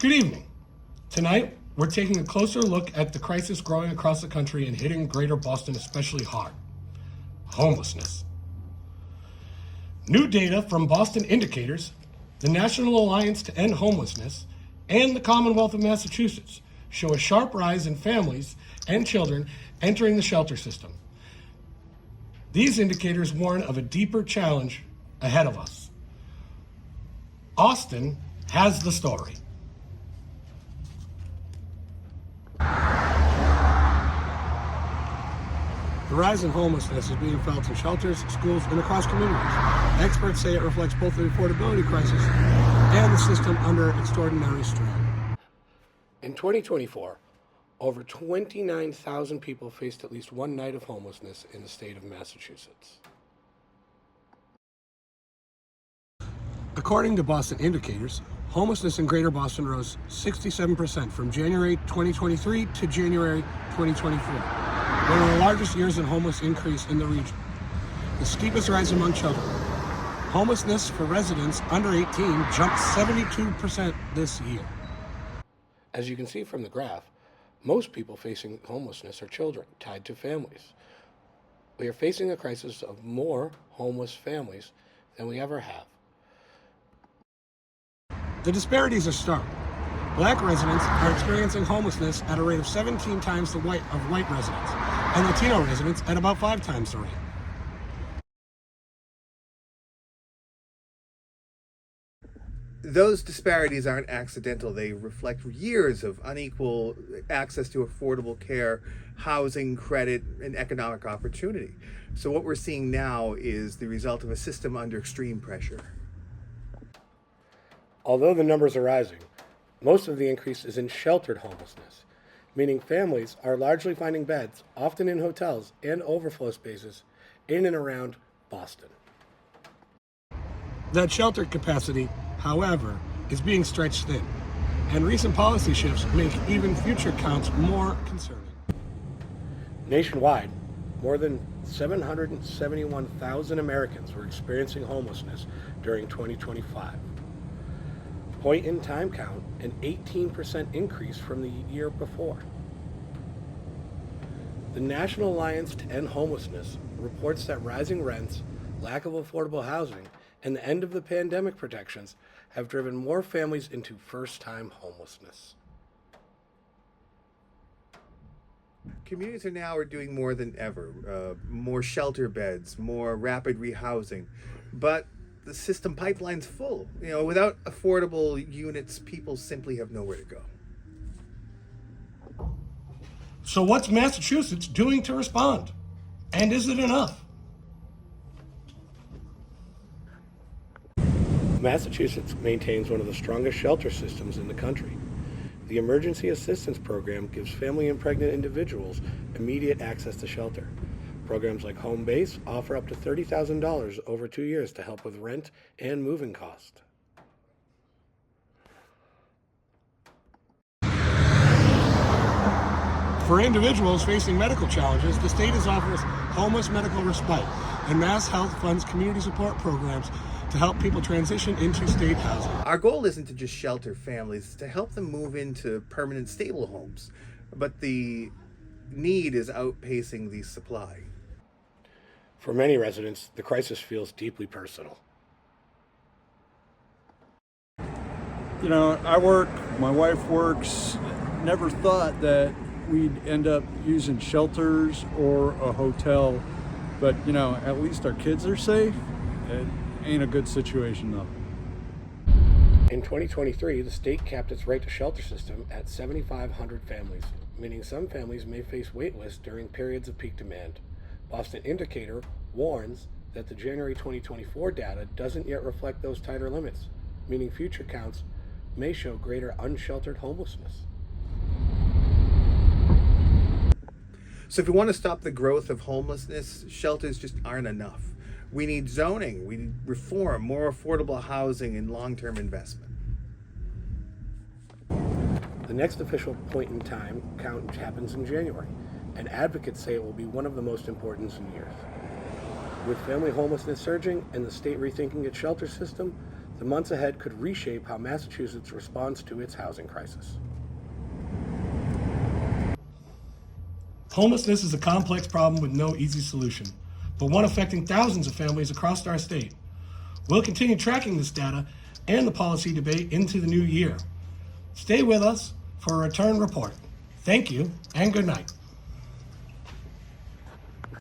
Good evening. Tonight, we're taking a closer look at the crisis growing across the country and hitting greater Boston especially hard: homelessness. New data from Boston Indicators, the National Alliance to End Homelessness, and the Commonwealth of Massachusetts show a sharp rise in families and children entering the shelter system. These indicators warn of a deeper challenge ahead of us. Austin has the story. The rise in homelessness is being felt in shelters, schools, and across communities. Experts say it reflects both the affordability crisis and the system under extraordinary strain. In 2024, over 29,000 people faced at least one night of homelessness in the state of Massachusetts. According to Boston Indicators, homelessness in Greater Boston rose 67% from January 2023 to January 2024. One of the largest years in homeless increase in the region. The steepest rise among children. Homelessness for residents under 18 jumped 72% this year. As you can see from the graph, most people facing homelessness are children tied to families. We are facing a crisis of more homeless families than we ever have. The disparities are stark. Black residents are experiencing homelessness at a rate of 17 times the white residents, and Latino residents at about 5 times the rate. Those disparities aren't accidental. They reflect years of unequal access to affordable care, housing, credit, and economic opportunity. So what we're seeing now is the result of a system under extreme pressure. Although the numbers are rising, most of the increase is in sheltered homelessness, meaning families are largely finding beds, often in hotels and overflow spaces, in and around Boston. That shelter capacity, however, is being stretched thin, and recent policy shifts make even future counts more concerning. Nationwide, more than 771,000 Americans were experiencing homelessness during 2025. Point-in-time count, an 18% increase from the year before. The National Alliance to End Homelessness reports that rising rents, lack of affordable housing, and the end of the pandemic protections have driven more families into first-time homelessness. Communities now are doing more than ever. More shelter beds, more rapid rehousing, but the system pipeline's full. Without affordable units, people simply have nowhere to go. So what's Massachusetts doing to respond? And is it enough? Massachusetts maintains one of the strongest shelter systems in the country. The Emergency Assistance Program gives family and pregnant individuals immediate access to shelter. Programs like Home Base offer up to $30,000 over 2 years to help with rent and moving costs. For individuals facing medical challenges, the state offers homeless medical respite, and Mass Health funds community support programs to help people transition into state housing. Our goal isn't to just shelter families, it's to help them move into permanent, stable homes. But the need is outpacing the supply. For many residents, the crisis feels deeply personal. I work, my wife works. Never thought that we'd end up using shelters or a hotel, but at least our kids are safe. It ain't a good situation though. In 2023, the state capped its right to shelter system at 7,500 families, meaning some families may face wait lists during periods of peak demand. Boston Indicator warns that the January 2024 data doesn't yet reflect those tighter limits, meaning future counts may show greater unsheltered homelessness. So if we want to stop the growth of homelessness, shelters just aren't enough. We need zoning, we need reform, more affordable housing, and long-term investment. The next official point-in-time count happens in January, and advocates say it will be one of the most important in years. With family homelessness surging and the state rethinking its shelter system, The months ahead could reshape how Massachusetts responds to its housing crisis. Homelessness is a complex problem with no easy solution, but one affecting thousands of families across our state. We'll continue tracking this data and the policy debate into the new year. Stay with us for a return report. Thank you and good night.